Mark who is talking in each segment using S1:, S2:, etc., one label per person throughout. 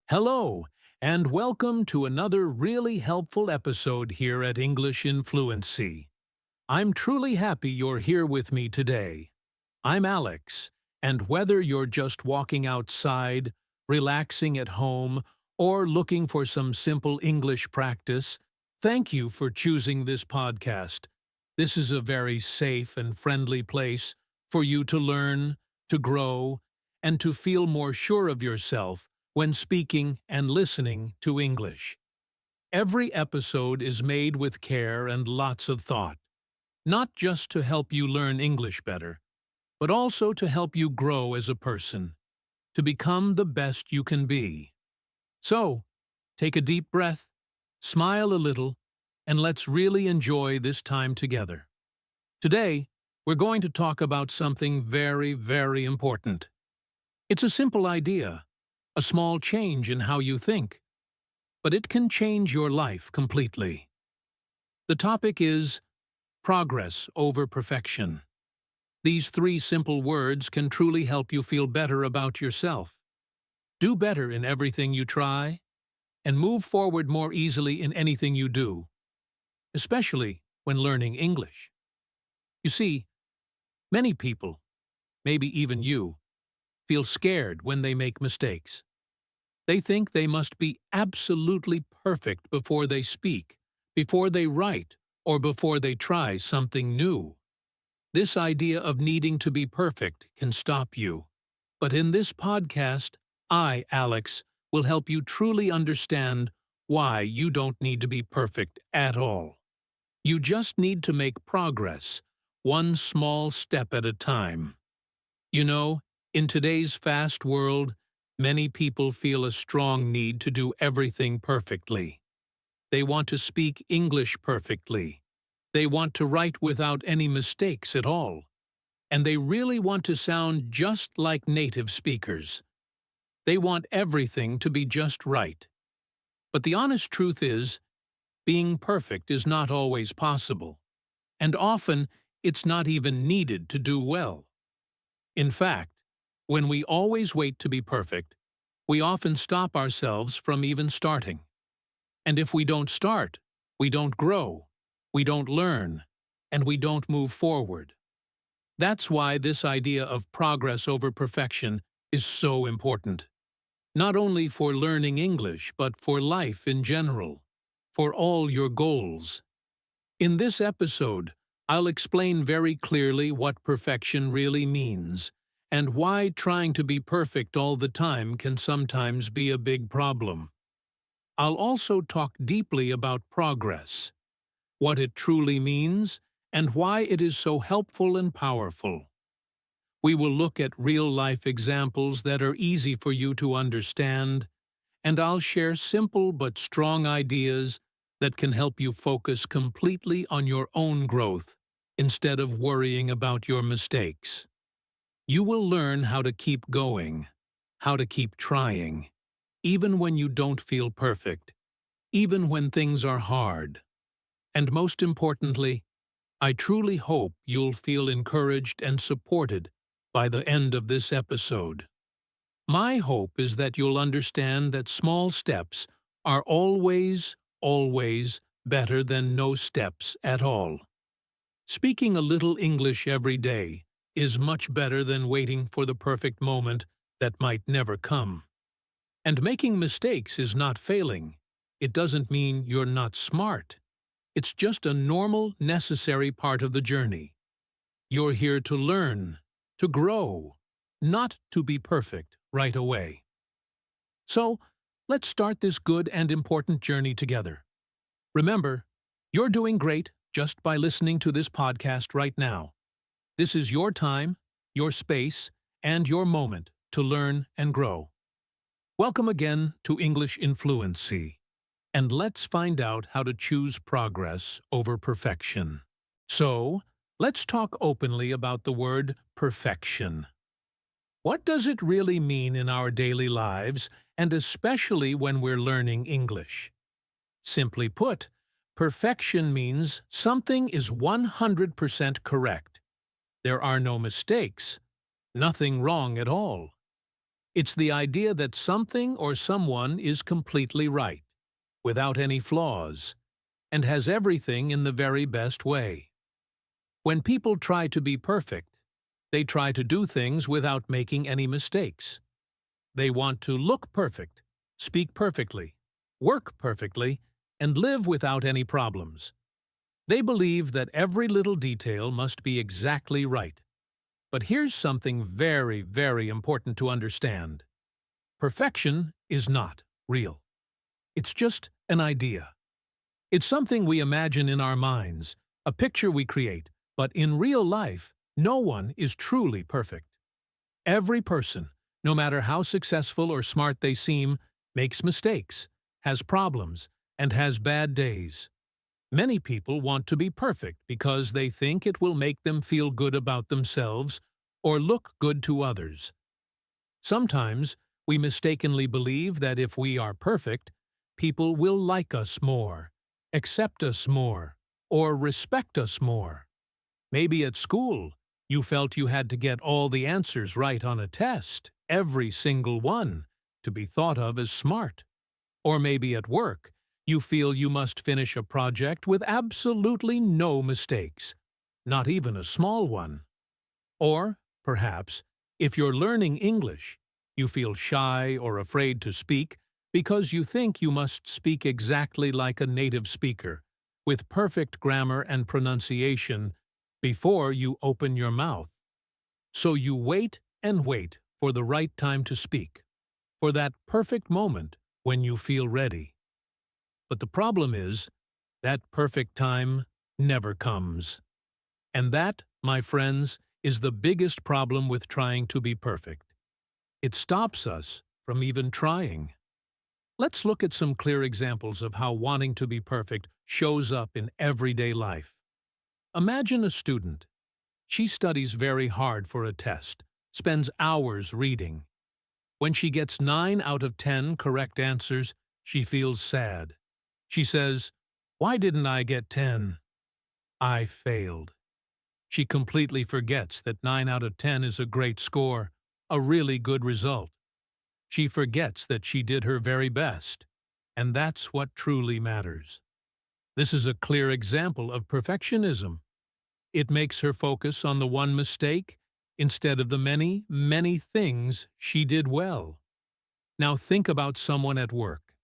S1: Hello, and welcome to another really helpful episode here at English in Fluency. I'm truly happy you're here with me today. I'm Alex, and whether you're just walking outside, relaxing at home, or looking for some simple English practice, thank you for choosing this podcast. This is a very safe and friendly place for you to learn, to grow, and to feel more sure of yourself when speaking and listening to English. Every episode is made with care and lots of thought, not just to help you learn English better, but also to help you grow as a person, to become the best you can be. So, take a deep breath, smile a little, and let's really enjoy this time together. Today, we're going to talk about something very, very important. It's a simple idea, a small change in how you think, but it can change your life completely. The topic is progress over perfection. These three simple words can truly help you feel better about yourself. Do better in everything you try, and move forward more easily in anything you do, especially when learning English. You see, many people, maybe even you, feel scared when they make mistakes. They think they must be absolutely perfect before they speak, before they write, or before they try something new. This idea of needing to be perfect can stop you. But in this podcast, I, Alex, will help you truly understand why you don't need to be perfect at all. You just need to make progress, one small step at a time. You know, in today's fast world, many people feel a strong need to do everything perfectly. They want to speak English perfectly. They want to write without any mistakes at all. And they really want to sound just like native speakers. They want everything to be just right. But the honest truth is, being perfect is not always possible. And often, it's not even needed to do well. In fact, when we always wait to be perfect, we often stop ourselves from even starting. And if we don't start, we don't grow, we don't learn, and we don't move forward. That's why this idea of progress over perfection is so important. Not only for learning English, but for life in general, for all your goals. In this episode, I'll explain very clearly what perfection really means, and why trying to be perfect all the time can sometimes be a big problem. I'll also talk deeply about progress, what it truly means, and why it is so helpful and powerful. We will look at real-life examples that are easy for you to understand, and I'll share simple but strong ideas that can help you focus completely on your own growth instead of worrying about your mistakes. You will learn how to keep going, how to keep trying, even when you don't feel perfect, even when things are hard. And most importantly, I truly hope you'll feel encouraged and supported by the end of this episode. My hope is that you'll understand that small steps are always, always better than no steps at all. Speaking a little English every day is much better than waiting for the perfect moment that might never come. And making mistakes is not failing. It doesn't mean you're not smart. It's just a normal, necessary part of the journey. You're here to learn, to grow, not to be perfect right away. So, let's start this good and important journey together. Remember, you're doing great just by listening to this podcast right now. This is your time, your space, and your moment to learn and grow. Welcome again to English in Fluency, and let's find out how to choose progress over perfection. So, let's talk openly about the word perfection. What does it really mean in our daily lives, and especially when we're learning English? Simply put, perfection means something is 100% correct. There are no mistakes, nothing wrong at all. It's the idea that something or someone is completely right, without any flaws, and has everything in the very best way. When people try to be perfect, they try to do things without making any mistakes. They want to look perfect, speak perfectly, work perfectly, and live without any problems. They believe that every little detail must be exactly right. But here's something very, very important to understand. Perfection is not real. It's just an idea. It's something we imagine in our minds, a picture we create, but in real life, no one is truly perfect. Every person, no matter how successful or smart they seem, makes mistakes, has problems, and has bad days. Many people want to be perfect because they think it will make them feel good about themselves or look good to others. Sometimes we mistakenly believe that if we are perfect, people will like us more, accept us more, or respect us more. Maybe at school, you felt you had to get all the answers right on a test, every single one, to be thought of as smart. Or maybe at work, you feel you must finish a project with absolutely no mistakes, not even a small one. Or, perhaps, if you're learning English, you feel shy or afraid to speak because you think you must speak exactly like a native speaker, with perfect grammar and pronunciation, before you open your mouth. So you wait and wait for the right time to speak, for that perfect moment when you feel ready. But the problem is, that perfect time never comes. And that, my friends, is the biggest problem with trying to be perfect. It stops us from even trying. Let's look at some clear examples of how wanting to be perfect shows up in everyday life. Imagine a student. She studies very hard for a test, spends hours reading. When she gets 9 out of 10 correct answers, she feels sad. She says, "Why didn't I get 10? I failed." She completely forgets that 9 out of 10 is a great score, a really good result. She forgets that she did her very best, and that's what truly matters. This is a clear example of perfectionism. It makes her focus on the one mistake instead of the many, many things she did well. Now think about someone at work.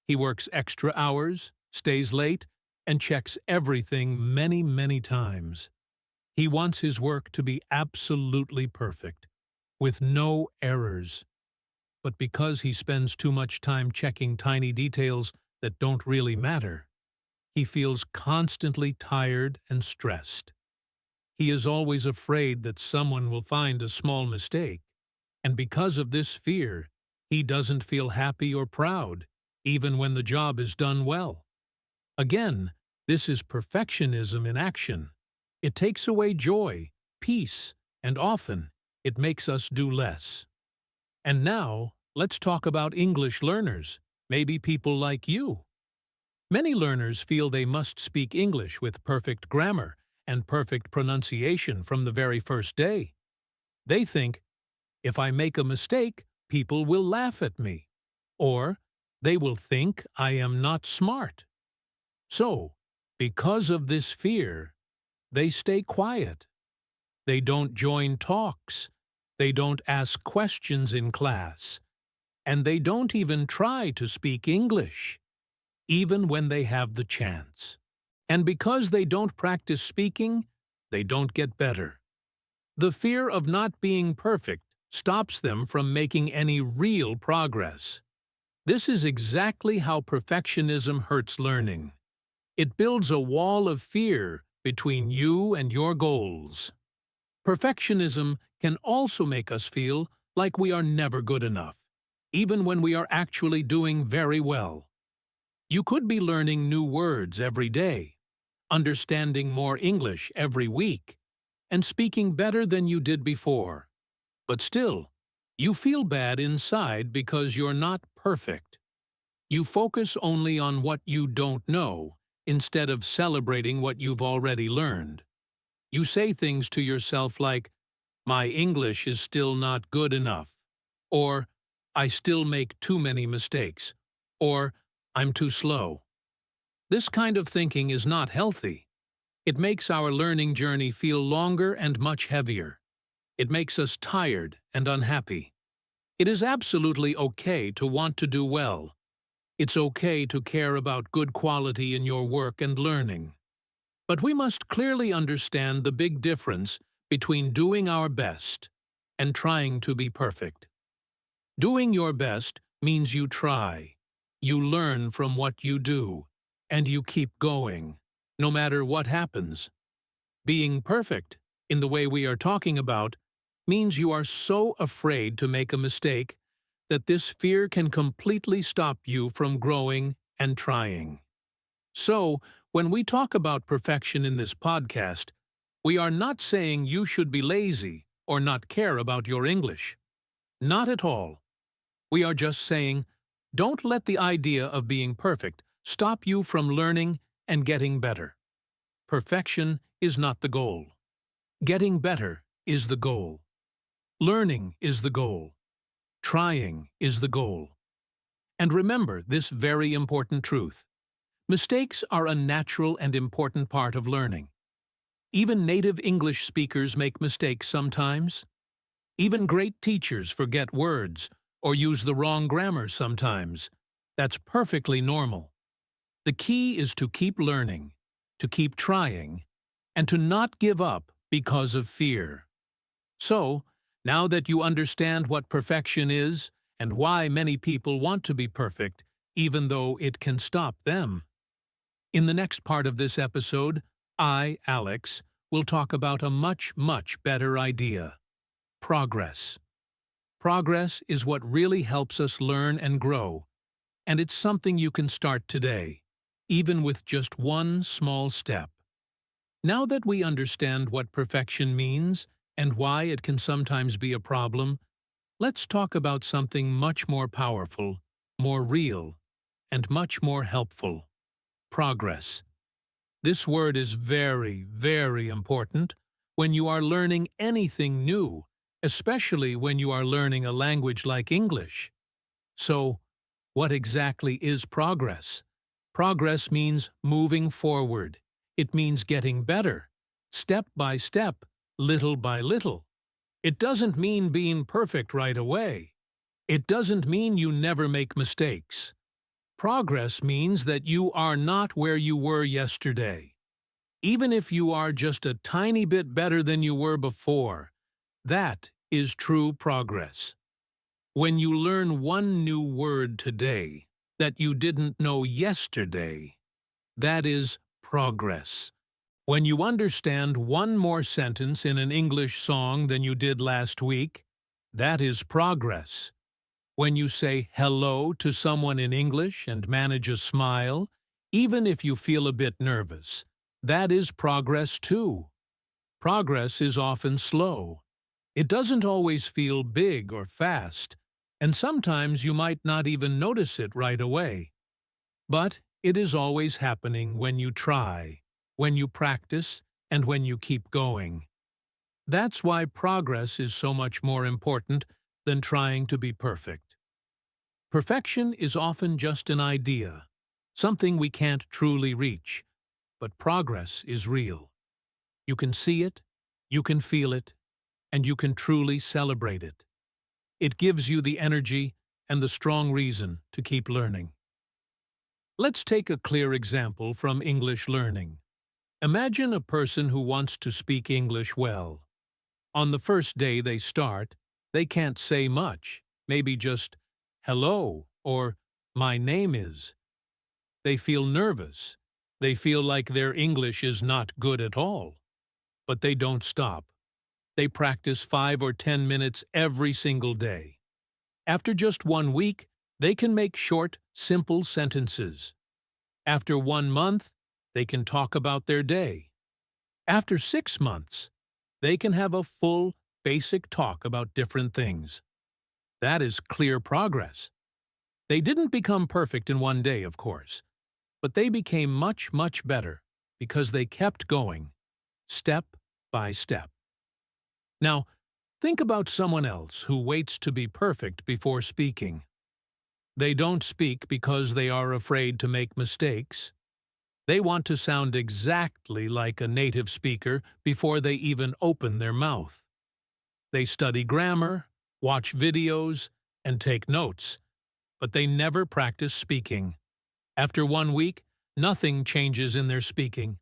S1: He works extra hours, stays late, and checks everything many, many times. He wants his work to be absolutely perfect, with no errors. But because he spends too much time checking tiny details that don't really matter, he feels constantly tired and stressed. He is always afraid that someone will find a small mistake, and because of this fear, he doesn't feel happy or proud, even when the job is done well. Again, this is perfectionism in action. It takes away joy, peace, and often it makes us do less. And now, let's talk about English learners, maybe people like you. Many learners feel they must speak English with perfect grammar and perfect pronunciation from the very first day. They think, if I make a mistake, people will laugh at me, or they will think I am not smart. So, because of this fear, they stay quiet. They don't join talks. They don't ask questions in class. And they don't even try to speak English, even when they have the chance. And because they don't practice speaking, they don't get better. The fear of not being perfect stops them from making any real progress. This is exactly how perfectionism hurts learning. It builds a wall of fear between you and your goals. Perfectionism can also make us feel like we are never good enough, even when we are actually doing very well. You could be learning new words every day, understanding more English every week, and speaking better than you did before. But still, you feel bad inside because you're not perfect. You focus only on what you don't know, instead of celebrating what you've already learned. You say things to yourself like, "My English is still not good enough," or I still make too many mistakes, or I'm too slow. This kind of thinking is not healthy. It makes our learning journey feel longer and much heavier. It makes us tired and unhappy. It is absolutely okay to want to do well. It's okay to care about good quality in your work and learning. But we must clearly understand the big difference between doing our best and trying to be perfect. Doing your best means you try, you learn from what you do, and you keep going, no matter what happens. Being perfect, in the way we are talking about, means you are so afraid to make a mistake that this fear can completely stop you from growing and trying. So, when we talk about perfection in this podcast, we are not saying you should be lazy or not care about your English. Not at all. We are just saying, don't let the idea of being perfect stop you from learning and getting better. Perfection is not the goal. Getting better is the goal. Learning is the goal. Trying is the goal. And remember this very important truth. Mistakes are a natural and important part of learning. Even native English speakers make mistakes sometimes. Even great teachers forget words or use the wrong grammar sometimes. That's perfectly normal. The key is to keep learning, to keep trying, and to not give up because of fear. So, now that you understand what perfection is and why many people want to be perfect, even though it can stop them. In the next part of this episode, I, Alex, will talk about a much better idea: progress. Progress is what really helps us learn and grow, and it's something you can start today, even with just one small step. Now that we understand what perfection means and why it can sometimes be a problem, let's talk about something much more powerful, more real, and much more helpful: progress. This word is very important when you are learning anything new, especially when you are learning a language like English. So, what exactly is progress? Progress means moving forward. It means getting better, step by step, little by little. It doesn't mean being perfect right away. It doesn't mean you never make mistakes. Progress means that you are not where you were yesterday. Even if you are just a tiny bit better than you were before, that is true progress. When you learn one new word today that you didn't know yesterday, that is progress. When you understand one more sentence in an English song than you did last week, that is progress. When you say hello to someone in English and manage a smile, even if you feel a bit nervous, that is progress too. Progress is often slow. It doesn't always feel big or fast, and sometimes you might not even notice it right away. But it is always happening when you try, when you practice, and when you keep going. That's why progress is so much more important than trying to be perfect. Perfection is often just an idea, something we can't truly reach, but progress is real. You can see it, you can feel it, and you can truly celebrate it. It gives you the energy and the strong reason to keep learning. Let's take a clear example from English learning. Imagine a person who wants to speak English well. On the first day they start, they can't say much, maybe just hello or my name is. They feel nervous. They feel like their English is not good at all. But they don't stop. They practice 5 or 10 minutes every single day. After just 1 week, they can make short, simple sentences. After 1 month, they can talk about their day. After 6 months, they can have a full, basic talk about different things. That is clear progress. They didn't become perfect in 1 day, of course, but they became much better because they kept going, step by step. Now, Think about someone else who waits to be perfect before speaking. They don't speak because they are afraid to make mistakes. They want to sound exactly like a native speaker before they even open their mouth. They study grammar, watch videos, and take notes, but they never practice speaking. After 1 week, nothing changes in their speaking.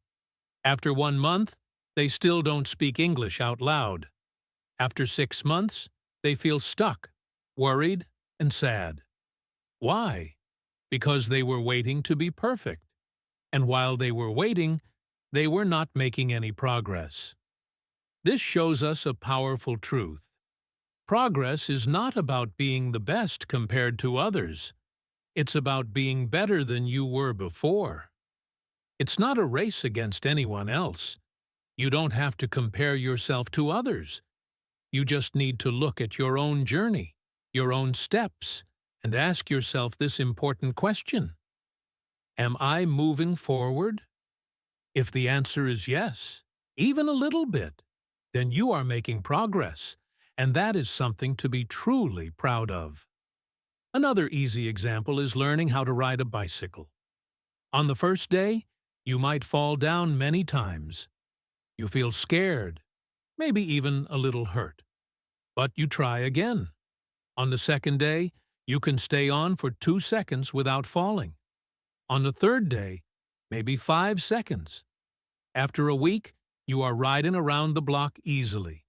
S1: After 1 month, they still don't speak English out loud. After 6 months, they feel stuck, worried, and sad. Why? Because they were waiting to be perfect. And while they were waiting, they were not making any progress. This shows us a powerful truth. Progress is not about being the best compared to others. It's about being better than you were before. It's not a race against anyone else. You don't have to compare yourself to others. You just need to look at your own journey, your own steps, and ask yourself this important question. Am I moving forward? If the answer is yes, even a little bit, then you are making progress, and that is something to be truly proud of. Another easy example is learning how to ride a bicycle. On the first day, you might fall down many times. You feel scared, maybe even a little hurt. But you try again. On the second day, you can stay on for 2 seconds without falling. On the third day, maybe 5 seconds. After a week, you are riding around the block easily.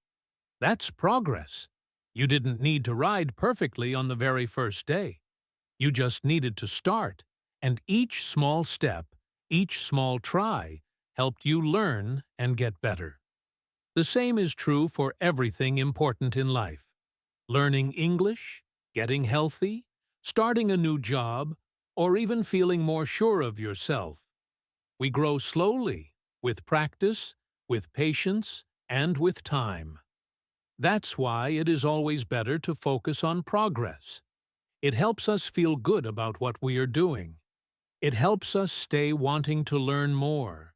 S1: That's progress. You didn't need to ride perfectly on the very first day. You just needed to start, and each small step, each small try, helped you learn and get better. The same is true for everything important in life. Learning English, getting healthy, starting a new job, or even feeling more sure of yourself. We grow slowly, with practice, with patience, and with time. That's why it is always better to focus on progress. It helps us feel good about what we are doing. It helps us stay wanting to learn more.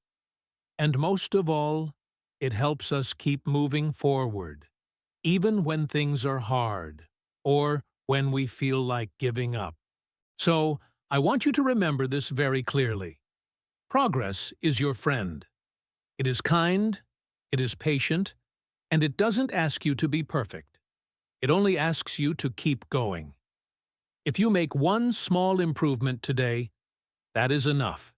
S1: And most of all, it helps us keep moving forward, even when things are hard, or when we feel like giving up. So, I want you to remember this very clearly. Progress is your friend. It is kind, it is patient, and it doesn't ask you to be perfect. It only asks you to keep going. If you make one small improvement today, that is enough.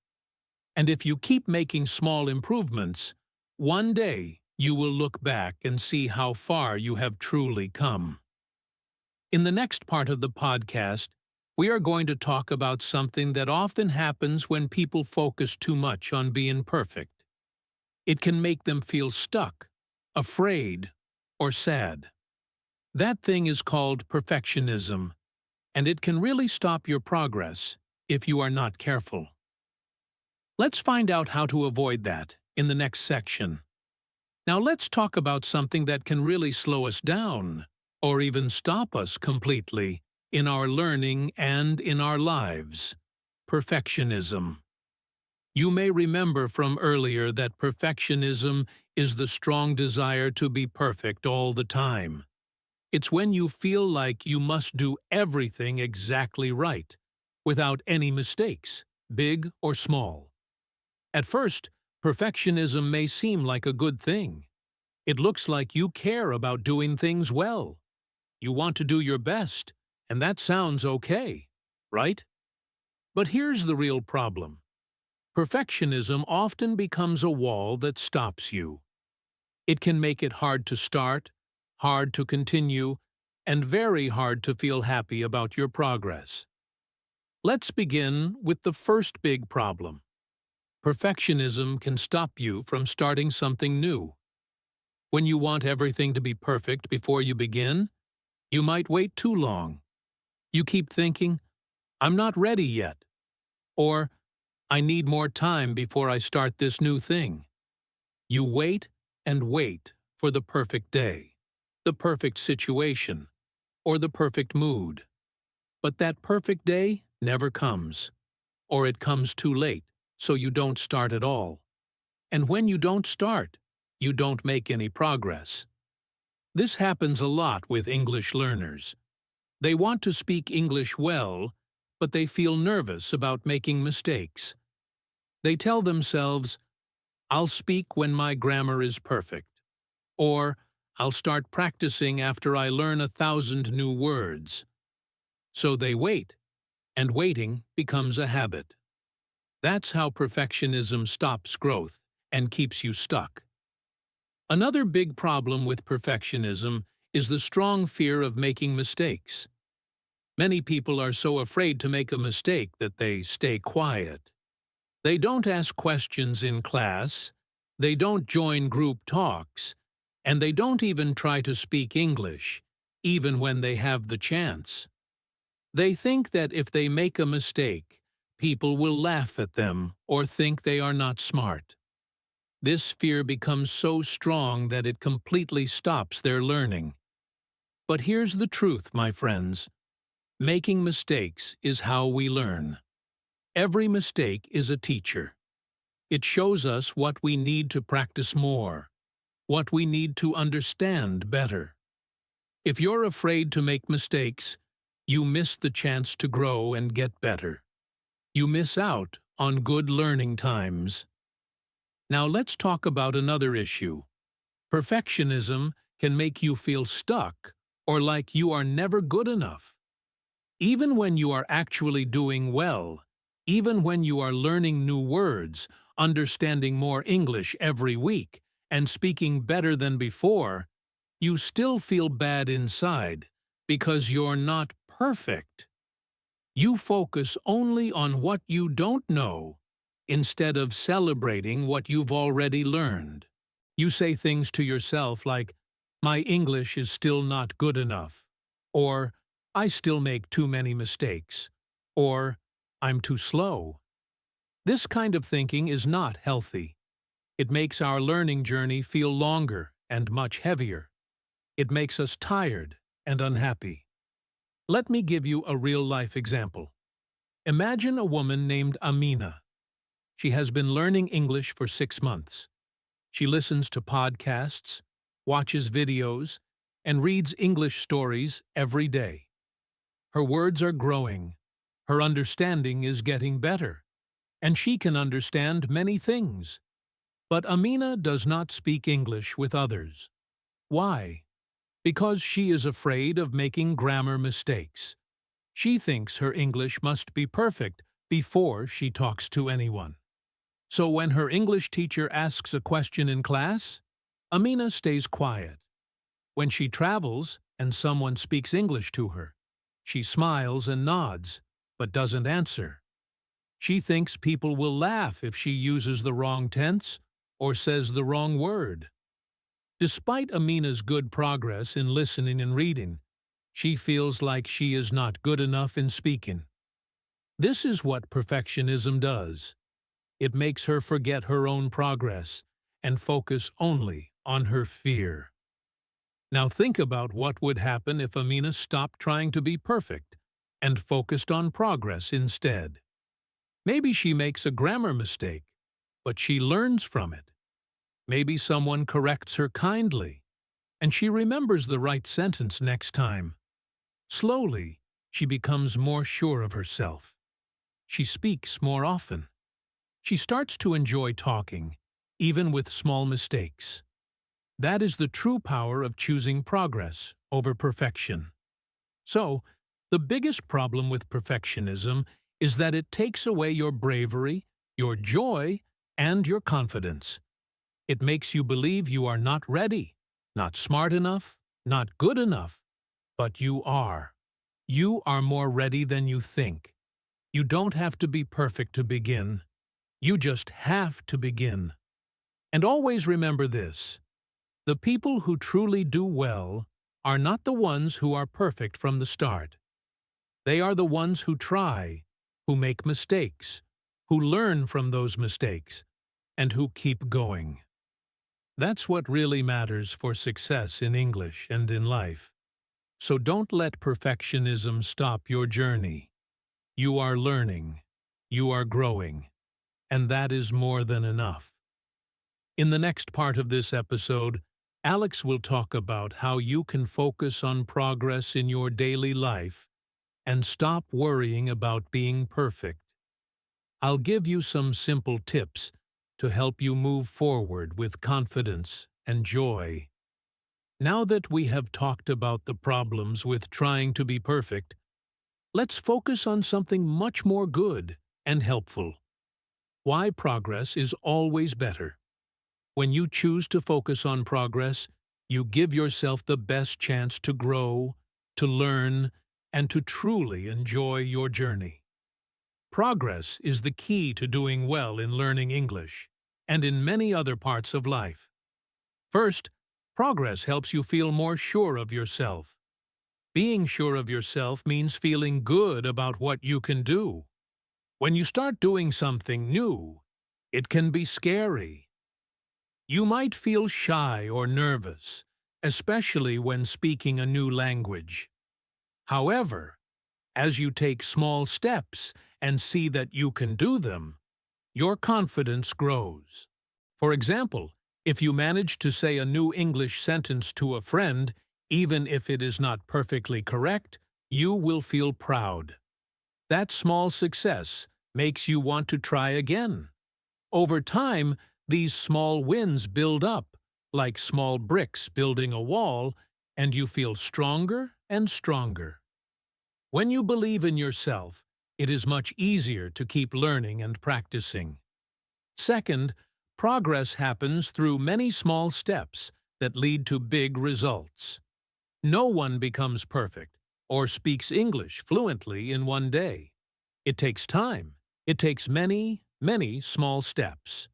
S1: And if you keep making small improvements, one day you will look back and see how far you have truly come. In the next part of the podcast, we are going to talk about something that often happens when people focus too much on being perfect. It can make them feel stuck, afraid, or sad. That thing is called perfectionism, and it can really stop your progress if you are not careful. Let's find out how to avoid that in the next section. Now let's talk about something that can really slow us down, or even stop us completely, in our learning and in our lives. Perfectionism. You may remember from earlier that perfectionism is the strong desire to be perfect all the time. It's when you feel like you must do everything exactly right, without any mistakes, big or small. At first, perfectionism may seem like a good thing. It looks like you care about doing things well. You want to do your best, and that sounds okay, right? But here's the real problem. Perfectionism often becomes a wall that stops you. It can make it hard to start, hard to continue, and very hard to feel happy about your progress. Let's begin with the first big problem. Perfectionism can stop you from starting something new. When you want everything to be perfect before you begin, you might wait too long. You keep thinking, "I'm not ready yet," or "I need more time before I start this new thing." You wait and wait for the perfect day, the perfect situation, or the perfect mood. But that perfect day never comes, or it comes too late, so you don't start at all. And when you don't start, you don't make any progress. This happens a lot with English learners. They want to speak English well, but they feel nervous about making mistakes. They tell themselves, "I'll speak when my grammar is perfect," or "I'll start practicing after I learn 1,000 new words." So they wait, and waiting becomes a habit. That's how perfectionism stops growth and keeps you stuck. Another big problem with perfectionism is the strong fear of making mistakes. Many people are so afraid to make a mistake that they stay quiet. They don't ask questions in class, they don't join group talks, and they don't even try to speak English, even when they have the chance. They think that if they make a mistake, people will laugh at them or think they are not smart. This fear becomes so strong that it completely stops their learning. But here's the truth, my friends. Making mistakes is how we learn. Every mistake is a teacher. It shows us what we need to practice more, what we need to understand better. If you're afraid to make mistakes, you miss the chance to grow and get better. You miss out on good learning times. Now let's talk about another issue. Perfectionism can make you feel stuck or like you are never good enough. Even when you are actually doing well, even when you are learning new words, understanding more English every week, and speaking better than before, you still feel bad inside because you're not perfect. You focus only on what you don't know, instead of celebrating what you've already learned. You say things to yourself like, "My English is still not good enough," or "I still make too many mistakes," or "I'm too slow." This kind of thinking is not healthy. It makes our learning journey feel longer and much heavier. It makes us tired and unhappy. Let me give you a real-life example. Imagine a woman named Amina. She has been learning English for 6 months. She listens to podcasts, watches videos, and reads English stories every day. Her words are growing, her understanding is getting better, and she can understand many things. But Amina does not speak English with others. Why? Because she is afraid of making grammar mistakes. She thinks her English must be perfect before she talks to anyone. So when her English teacher asks a question in class, Amina stays quiet. When she travels and someone speaks English to her, she smiles and nods, but doesn't answer. She thinks people will laugh if she uses the wrong tense or says the wrong word. Despite Amina's good progress in listening and reading, she feels like she is not good enough in speaking. This is what perfectionism does. It makes her forget her own progress and focus only on her fear. Now think about what would happen if Amina stopped trying to be perfect and focused on progress instead. Maybe she makes a grammar mistake, but she learns from it. Maybe someone corrects her kindly, and she remembers the right sentence next time. Slowly, she becomes more sure of herself. She speaks more often. She starts to enjoy talking, even with small mistakes. That is the true power of choosing progress over perfection. So, the biggest problem with perfectionism is that it takes away your bravery, your joy, and your confidence. It makes you believe you are not ready, not smart enough, not good enough, but you are. You are more ready than you think. You don't have to be perfect to begin. You just have to begin. And always remember this: the people who truly do well are not the ones who are perfect from the start. They are the ones who try, who make mistakes, who learn from those mistakes, and who keep going. That's what really matters for success in English and in life. So don't let perfectionism stop your journey. You are learning, you are growing, and that is more than enough. In the next part of this episode, Alex will talk about how you can focus on progress in your daily life and stop worrying about being perfect. I'll give you some simple tips to help you move forward with confidence and joy. Now that we have talked about the problems with trying to be perfect, let's focus on something much more good and helpful. Why progress is always better. When you choose to focus on progress, you give yourself the best chance to grow, to learn, and to truly enjoy your journey. Progress is the key to doing well in learning English and in many other parts of life. First, progress helps you feel more sure of yourself. Being sure of yourself means feeling good about what you can do. When you start doing something new, it can be scary. You might feel shy or nervous, especially when speaking a new language. However, as you take small steps and see that you can do them, your confidence grows. For example, if you manage to say a new English sentence to a friend, even if it is not perfectly correct, you will feel proud. That small success makes you want to try again. Over time, these small wins build up, like small bricks building a wall, and you feel stronger and stronger. When you believe in yourself, it is much easier to keep learning and practicing. Second, progress happens through many small steps that lead to big results. No one becomes perfect or speaks English fluently in one day. It takes time. It takes many, many small steps.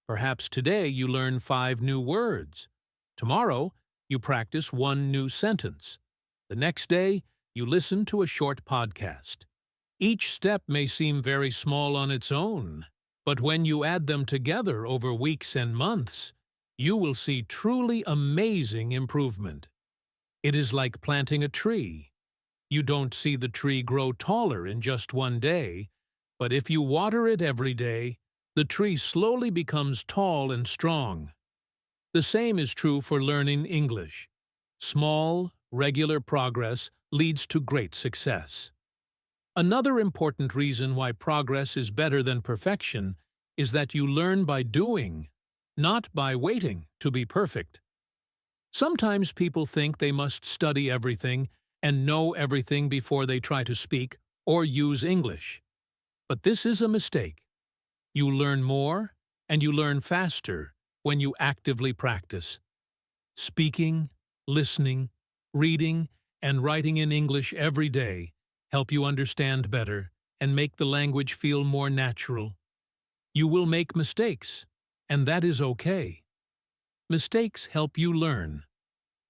S1: Perhaps today you learn 5 new words. Tomorrow, you practice 1 new sentence. The next day, you listen to a short podcast. Each step may seem very small on its own, but when you add them together over weeks and months, you will see truly amazing improvement. It is like planting a tree. You don't see the tree grow taller in just one day, but if you water it every day, the tree slowly becomes tall and strong. The same is true for learning English. Small, regular progress leads to great success. Another important reason why progress is better than perfection is that you learn by doing, not by waiting to be perfect. Sometimes people think they must study everything and know everything before they try to speak or use English. But this is a mistake. You learn more and you learn faster when you actively practice. Speaking, listening, reading, and writing in English every day help you understand better and make the language feel more natural. You will make mistakes, and that is okay. Mistakes help you learn.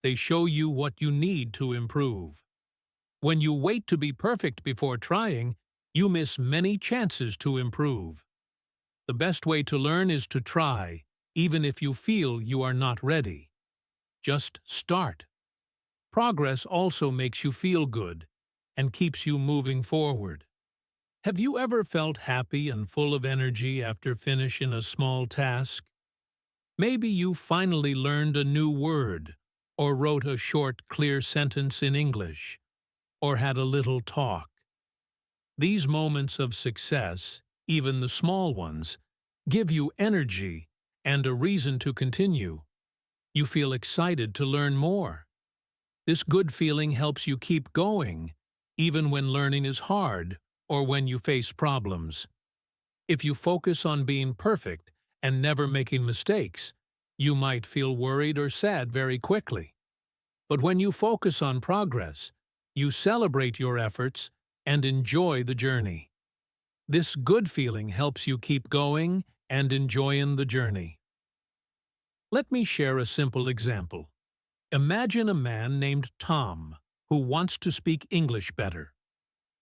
S1: They show you what you need to improve. When you wait to be perfect before trying, you miss many chances to improve. The best way to learn is to try, even if you feel you are not ready. Just start. Progress also makes you feel good and keeps you moving forward. Have you ever felt happy and full of energy after finishing a small task? Maybe you finally learned a new word, or wrote a short, clear sentence in English, or had a little talk. These moments of success, even the small ones, give you energy and a reason to continue. You feel excited to learn more. This good feeling helps you keep going, even when learning is hard or when you face problems. If you focus on being perfect and never making mistakes, you might feel worried or sad very quickly. But when you focus on progress, you celebrate your efforts and enjoy the journey. This good feeling helps you keep going and enjoying the journey. Let me share a simple example. Imagine a man named Tom who wants to speak English better.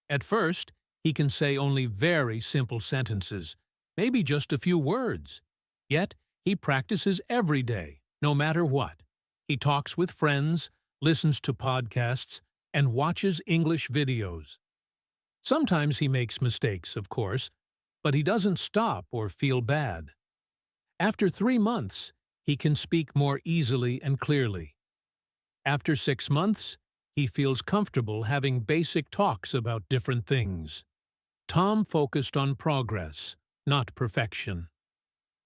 S1: At first, he can say only very simple sentences, maybe just a few words. Yet, he practices every day, no matter what. He talks with friends, listens to podcasts, and watches English videos. Sometimes he makes mistakes, of course, but he doesn't stop or feel bad. After 3 months, he can speak more easily and clearly. After 6 months, he feels comfortable having basic talks about different things. Tom focused on progress, not perfection.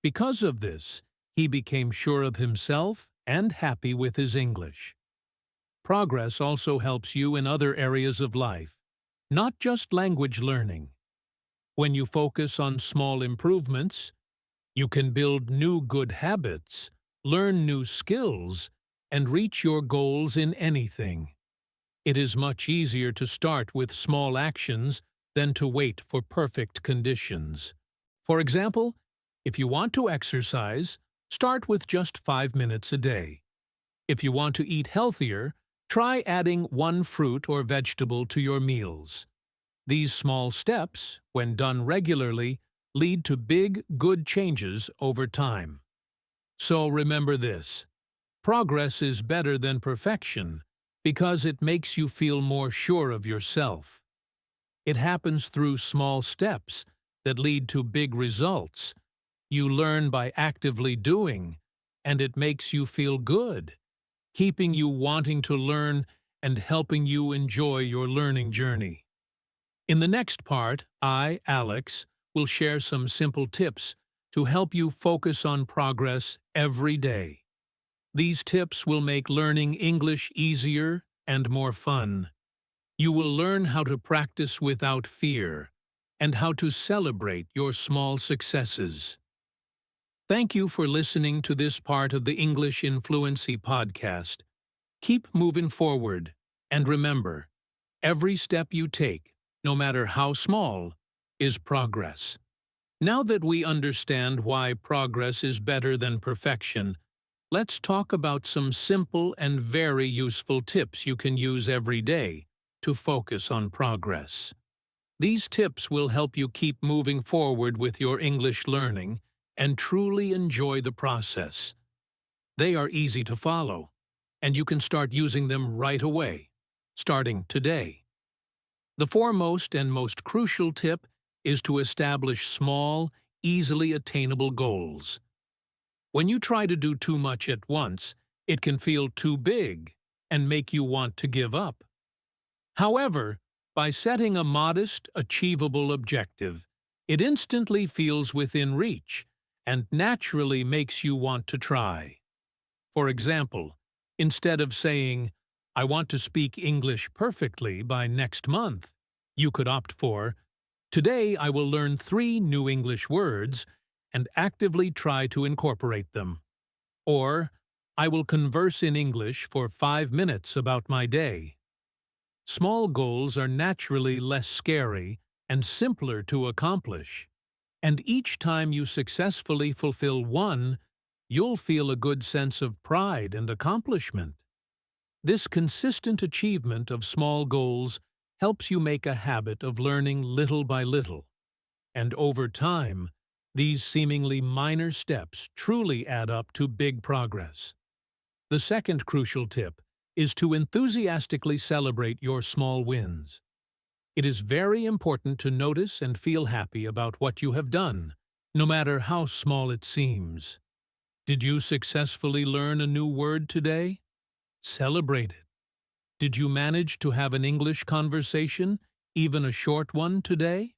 S1: Because of this, he became sure of himself and happy with his English. Progress also helps you in other areas of life, not just language learning. When you focus on small improvements, you can build new good habits, learn new skills, and reach your goals in anything. It is much easier to start with small actions than to wait for perfect conditions. For example, if you want to exercise, start with just 5 minutes a day. If you want to eat healthier, try adding one fruit or vegetable to your meals. These small steps, when done regularly, lead to big, good changes over time. So remember this: progress is better than perfection because it makes you feel more sure of yourself. It happens through small steps that lead to big results. You learn by actively doing, and it makes you feel good, keeping you wanting to learn and helping you enjoy your learning journey. In the next part, I, Alex, will share some simple tips to help you focus on progress every day. These tips will make learning English easier and more fun. You will learn how to practice without fear and how to celebrate your small successes. Thank you for listening to this part of the English in Fluency podcast. Keep moving forward, and remember, every step you take, no matter how small, is progress. Now that we understand why progress is better than perfection, let's talk about some simple and very useful tips you can use every day to focus on progress. These tips will help you keep moving forward with your English learning and truly enjoy the process. They are easy to follow, and you can start using them right away, starting today. The foremost and most crucial tip is to establish small, easily attainable goals. When you try to do too much at once, it can feel too big and make you want to give up. However, by setting a modest, achievable objective, it instantly feels within reach and naturally makes you want to try. For example, instead of saying, "I want to speak English perfectly by next month," you could opt for, "Today I will learn 3 new English words and actively try to incorporate them." Or, "I will converse in English for 5 minutes about my day." Small goals are naturally less scary and simpler to accomplish. And each time you successfully fulfill one, you'll feel a good sense of pride and accomplishment. This consistent achievement of small goals helps you make a habit of learning little by little. And over time, these seemingly minor steps truly add up to big progress. The second crucial tip is to enthusiastically celebrate your small wins. It is very important to notice and feel happy about what you have done, no matter how small it seems. Did you successfully learn a new word today? Celebrate it. Did you manage to have an English conversation, even a short one, today?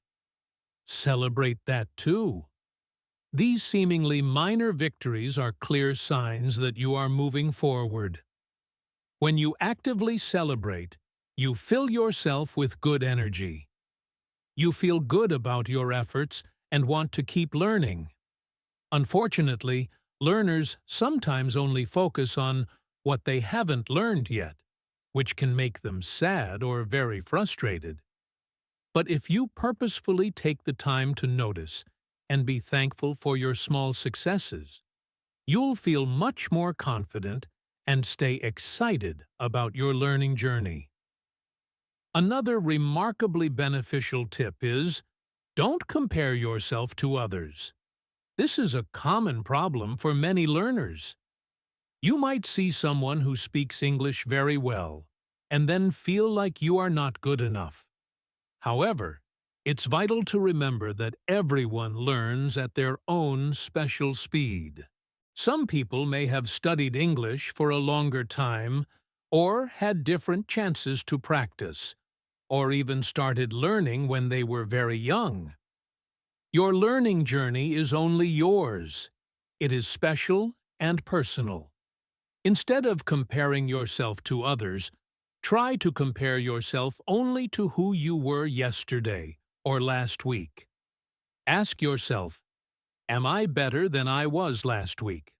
S1: Celebrate that too. These seemingly minor victories are clear signs that you are moving forward. When you actively celebrate, you fill yourself with good energy. You feel good about your efforts and want to keep learning. Unfortunately, learners sometimes only focus on what they haven't learned yet, which can make them sad or very frustrated. But if you purposefully take the time to notice and be thankful for your small successes, you'll feel much more confident and stay excited about your learning journey. Another remarkably beneficial tip is, don't compare yourself to others. This is a common problem for many learners. You might see someone who speaks English very well, and then feel like you are not good enough. However, it's vital to remember that everyone learns at their own special speed. Some people may have studied English for a longer time or had different chances to practice, or even started learning when they were very young. Your learning journey is only yours. It is special and personal. Instead of comparing yourself to others, try to compare yourself only to who you were yesterday or last week. Ask yourself, am I better than I was last week?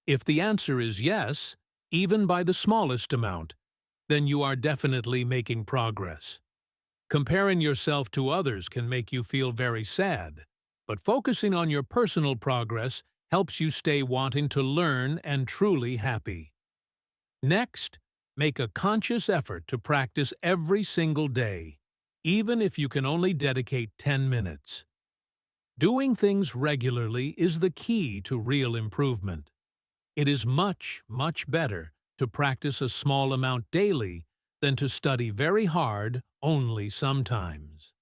S1: If the answer is yes, even by the smallest amount, then you are definitely making progress. Comparing yourself to others can make you feel very sad, but focusing on your personal progress helps you stay wanting to learn and truly happy. Next, make a conscious effort to practice every single day, even if you can only dedicate 10 minutes. Doing things regularly is the key to real improvement. It is much, much better to practice a small amount daily than to study very hard only sometimes.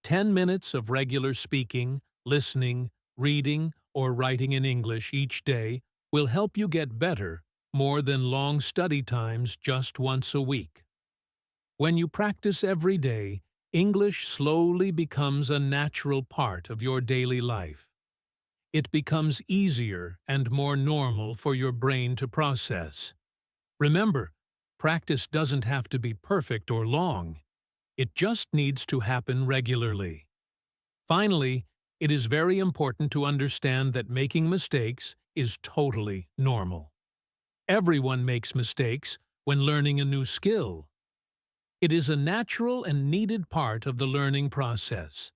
S1: 10 minutes of regular speaking, listening, reading, or writing in English each day will help you get better more than long study times just once a week. When you practice every day, English slowly becomes a natural part of your daily life. It becomes easier and more normal for your brain to process. Remember, practice doesn't have to be perfect or long. It just needs to happen regularly. Finally, it is very important to understand that making mistakes is totally normal. Everyone makes mistakes when learning a new skill. It is a natural and needed part of the learning process.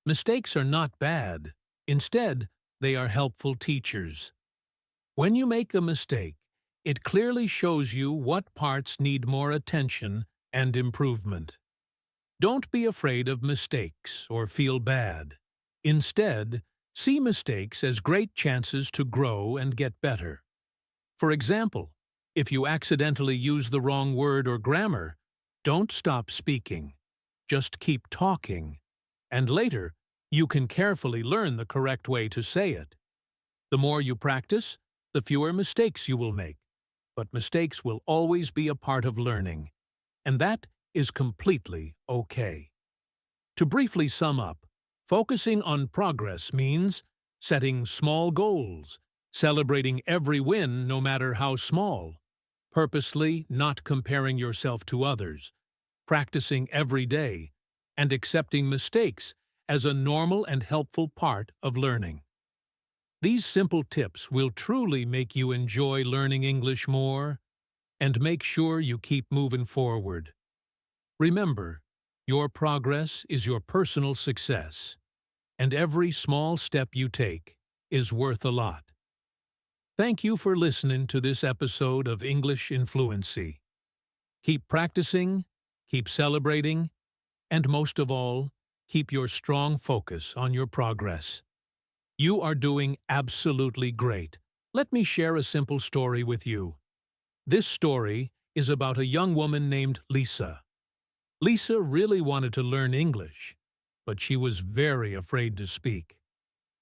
S1: Mistakes are not bad. Instead, they are helpful teachers. When you make a mistake, it clearly shows you what parts need more attention and improvement. Don't be afraid of mistakes or feel bad. Instead, see mistakes as great chances to grow and get better. For example, if you accidentally use the wrong word or grammar, don't stop speaking. Just keep talking. And later, you can carefully learn the correct way to say it. The more you practice, the fewer mistakes you will make. But mistakes will always be a part of learning. And that is completely okay. To briefly sum up, focusing on progress means setting small goals, celebrating every win no matter how small, purposely not comparing yourself to others, practicing every day, and accepting mistakes as a normal and helpful part of learning. These simple tips will truly make you enjoy learning English more and make sure you keep moving forward. Remember, your progress is your personal success, and every small step you take is worth a lot. Thank you for listening to this episode of English in Fluency. Keep practicing, keep celebrating, and most of all, keep your strong focus on your progress. You are doing absolutely great. Let me share a simple story with you. This story is about a young woman named Lisa. Lisa really wanted to learn English, but she was very afraid to speak.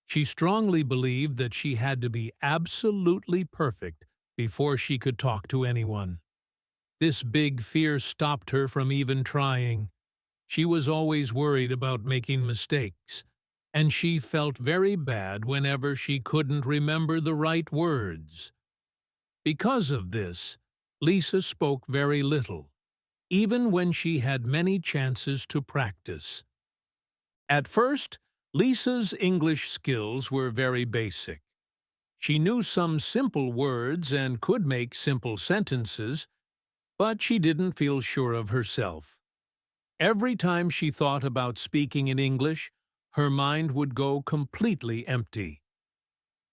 S1: She strongly believed that she had to be absolutely perfect before she could talk to anyone. This big fear stopped her from even trying. She was always worried about making mistakes, and she felt very bad whenever she couldn't remember the right words. Because of this, Lisa spoke very little, even when she had many chances to practice. At first, Lisa's English skills were very basic. She knew some simple words and could make simple sentences, but she didn't feel sure of herself. Every time she thought about speaking in English, her mind would go completely empty.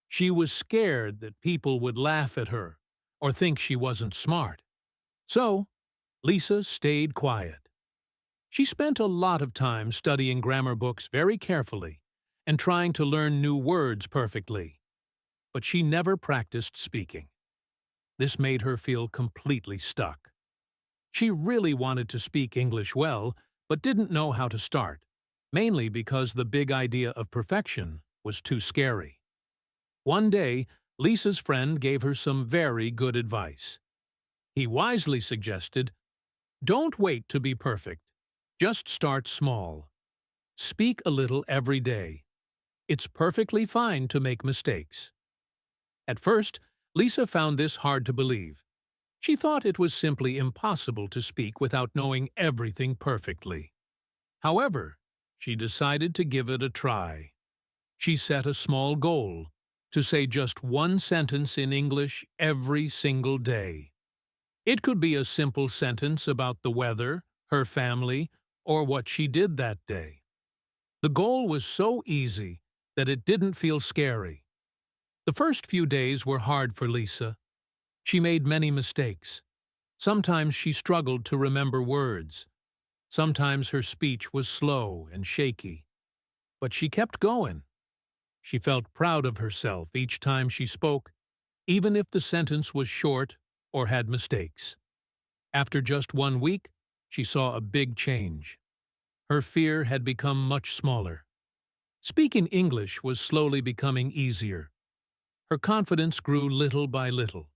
S1: She was scared that people would laugh at her or think she wasn't smart. So, Lisa stayed quiet. She spent a lot of time studying grammar books very carefully and trying to learn new words perfectly. But she never practiced speaking. This made her feel completely stuck. She really wanted to speak English well, but didn't know how to start, mainly because the big idea of perfection was too scary. One day, Lisa's friend gave her some very good advice. He wisely suggested, "Don't wait to be perfect. Just start small. Speak a little every day. It's perfectly fine to make mistakes." At first, Lisa found this hard to believe. She thought it was simply impossible to speak without knowing everything perfectly. However, she decided to give it a try. She set a small goal to say just one sentence in English every single day. It could be a simple sentence about the weather, her family, or what she did that day. The goal was so easy that it didn't feel scary. The first few days were hard for Lisa. She made many mistakes. Sometimes she struggled to remember words. Sometimes her speech was slow and shaky. But she kept going. She felt proud of herself each time she spoke, even if the sentence was short or had mistakes. After just 1 week, she saw a big change. Her fear had become much smaller. Speaking English was slowly becoming easier. Her confidence grew little by little,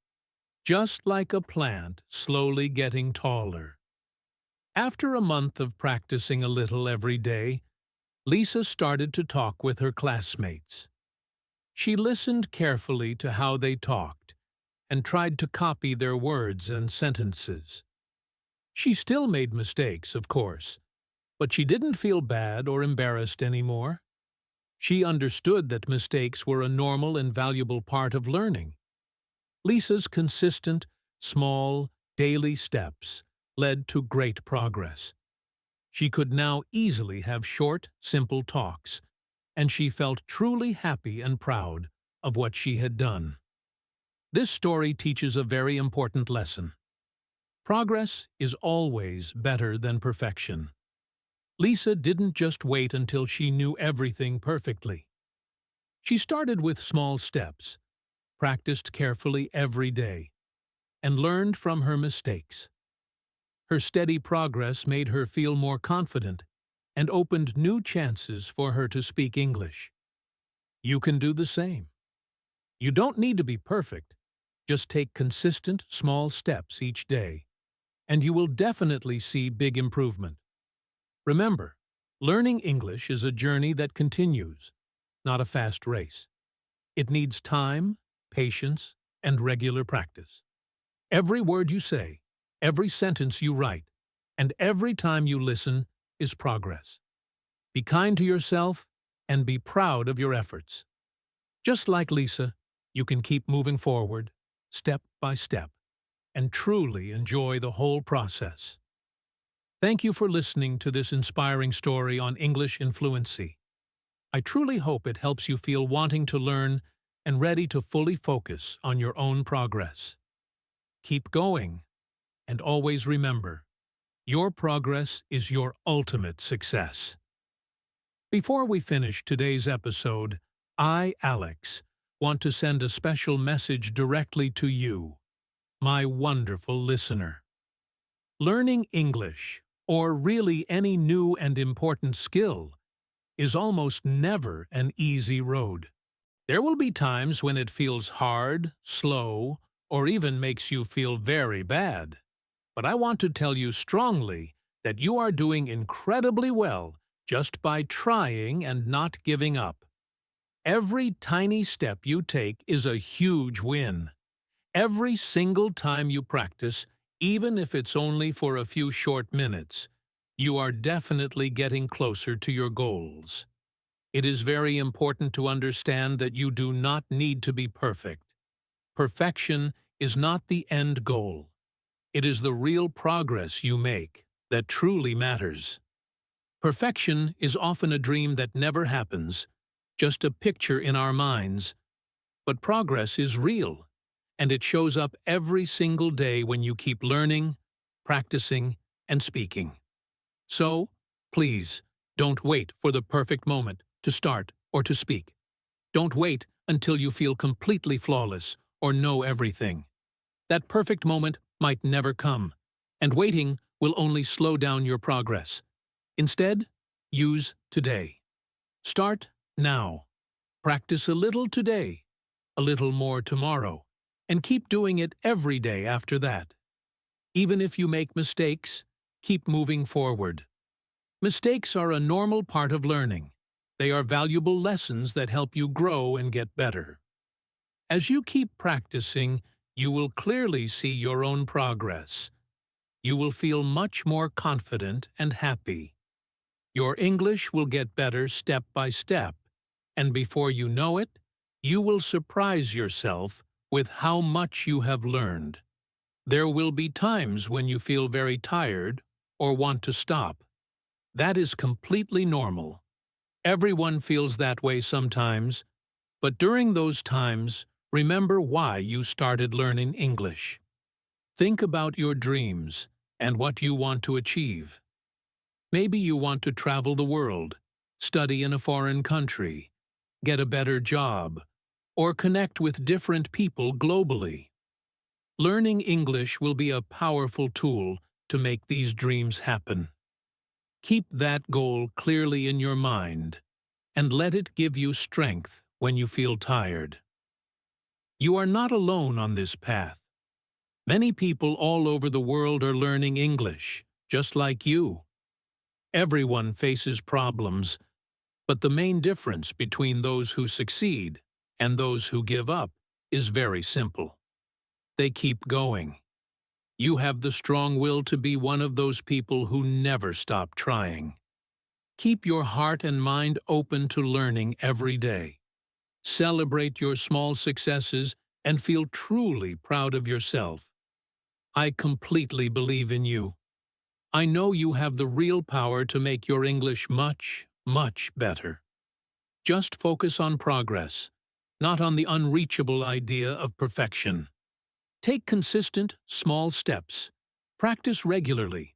S1: just like a plant slowly getting taller. After a month of practicing a little every day, Lisa started to talk with her classmates. She listened carefully to how they talked and tried to copy their words and sentences. She still made mistakes, of course, but she didn't feel bad or embarrassed anymore. She understood that mistakes were a normal and valuable part of learning. Lisa's consistent, small, daily steps led to great progress. She could now easily have short, simple talks, and she felt truly happy and proud of what she had done. This story teaches a very important lesson. Progress is always better than perfection. Lisa didn't just wait until she knew everything perfectly. She started with small steps, practiced carefully every day, and learned from her mistakes. Her steady progress made her feel more confident and opened new chances for her to speak English. You can do the same. You don't need to be perfect. Just take consistent, small steps each day, and you will definitely see big improvement. Remember, learning English is a journey that continues, not a fast race. It needs time, patience, and regular practice. Every word you say, every sentence you write, and every time you listen is progress. Be kind to yourself and be proud of your efforts. Just like Lisa, you can keep moving forward, step by step, and truly enjoy the whole process. Thank you for listening to this inspiring story on English in Fluency. I truly hope it helps you feel wanting to learn and ready to fully focus on your own progress. Keep going, and always remember, your progress is your ultimate success. Before we finish today's episode, I, Alex, want to send a special message directly to you, my wonderful listener. Learning English, or really any new and important skill, is almost never an easy road. There will be times when it feels hard, slow, or even makes you feel very bad. But I want to tell you strongly that you are doing incredibly well just by trying and not giving up. Every tiny step you take is a huge win. Every single time you practice, even if it's only for a few short minutes, you are definitely getting closer to your goals. It is very important to understand that you do not need to be perfect. Perfection is not the end goal. It is the real progress you make that truly matters. Perfection is often a dream that never happens, just a picture in our minds. But progress is real, and it shows up every single day when you keep learning, practicing, and speaking. So, please, don't wait for the perfect moment to start or to speak. Don't wait until you feel completely flawless or know everything. That perfect moment might never come, and waiting will only slow down your progress. Instead, use today. Start now. Practice a little today, a little more tomorrow, and keep doing it every day after that. Even if you make mistakes, keep moving forward. Mistakes are a normal part of learning. They are valuable lessons that help you grow and get better. As you keep practicing, you will clearly see your own progress. You will feel much more confident and happy. Your English will get better step by step, and before you know it, you will surprise yourself with how much you have learned. There will be times when you feel very tired or want to stop. That is completely normal. Everyone feels that way sometimes, but during those times, remember why you started learning English. Think about your dreams and what you want to achieve. Maybe you want to travel the world, study in a foreign country, get a better job, or connect with different people globally. Learning English will be a powerful tool to make these dreams happen. Keep that goal clearly in your mind, and let it give you strength when you feel tired. You are not alone on this path. Many people all over the world are learning English, just like you. Everyone faces problems, but the main difference between those who succeed and those who give up is very simple. They keep going. You have the strong will to be one of those people who never stop trying. Keep your heart and mind open to learning every day. Celebrate your small successes and feel truly proud of yourself. I completely believe in you. I know you have the real power to make your English much, much better. Just focus on progress, not on the unreachable idea of perfection. Take consistent, small steps, practice regularly,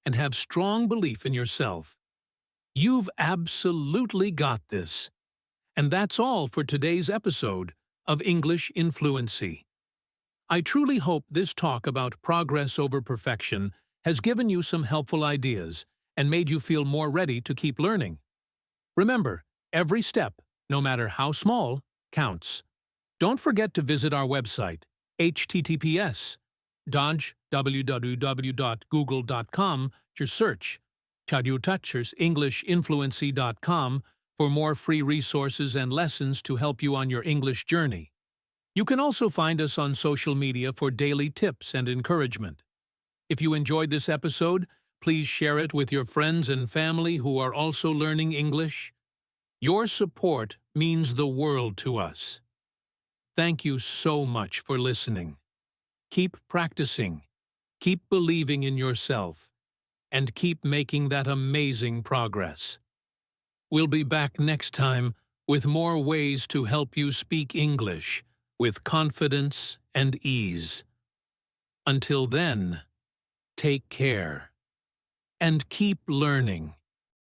S1: and have strong belief in yourself. You've absolutely got this. And that's all for today's episode of English in Fluency. I truly hope this talk about progress over perfection has given you some helpful ideas and made you feel more ready to keep learning. Remember, every step, no matter how small, counts. Don't forget to visit our website, https://www.google.com to search englishinfluency.com for more free resources and lessons to help you on your English journey. You can also find us on social media for daily tips and encouragement. If you enjoyed this episode, please share it with your friends and family who are also learning English. Your support means the world to us. Thank you so much for listening. Keep practicing, keep believing in yourself, and keep making that amazing progress. We'll be back next time with more ways to help you speak English with confidence and ease. Until then, take care and keep learning.